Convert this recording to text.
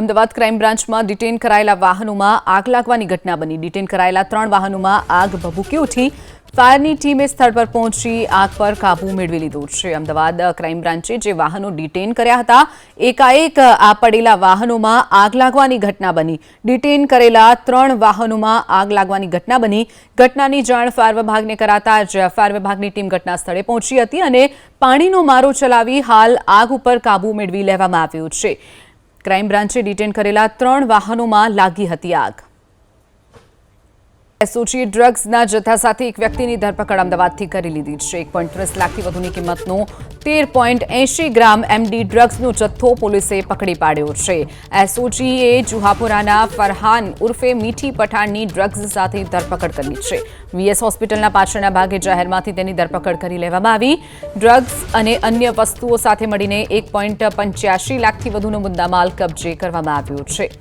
Ahmedabad crime બ્રાન્ચમાં detain કરાયેલા વાહનોમાં આગ લાગવાની ઘટના બની। ડિટેન કરાયેલા 3 વાહનોમાં આગ ભભૂકી ઉઠી। ફાયરની ટીમે સ્થળ પર પહોંચી આગ પર કાબૂ મેળવી લીધો છે। અમદાવાદ ક્રાઇમ બ્રાન્ચે જે વાહનો ડિટેન કર્યા હતા એકાએક આ પડેલા વાહનોમાં આગ લાગવાની ઘટના બની। ડિટેન કરેલા 3 વાહનોમાં આગ લાગવાની ઘટના બની। ઘટનાની જાણ ફાયર વિભાગને કરાતા જ ફાયર વિભાગની ટીમ ઘટના સ્થળે પહોંચી હતી અને પાણીનો મારો ચલાવી હાલ આગ ઉપર કાબૂ મેળવી લેવામાં આવ્યો છે। ક્રાઇમ બ્રાન્ચે ડિટેન કરેલા 3 વાહનોમાં લાગી હતી આગ। એસઓજી ડ્રગ્સના જથ્થા સાથે એક વ્યક્તિની ધરપકડ અમદાવાદથી કરી લીધી છે। 1.30 લાખથી વધુની કિંમતનો 13.80 ગ્રામ એમડી ડ્રગ્સનો જથ્થો પોલીસે પકડી પાડ્યો છે। એસઓજીએ જુહાપુરાના ફરહાન ઉર્ફે મીઠી પઠાણની ડ્રગ્સ સાથે ધરપકડ કરી છે। વીએસ હોસ્પિટલના પાછળના ભાગે જાહેરમાંથી તેની ધરપકડ કરી લેવામાં આવી। ડ્રગ્સ અને અન્ય વસ્તુઓ સાથે મળીને 1.85 લાખથી વધુનો મુદ્દામાલ કબજે કરવામાં આવ્યો છે।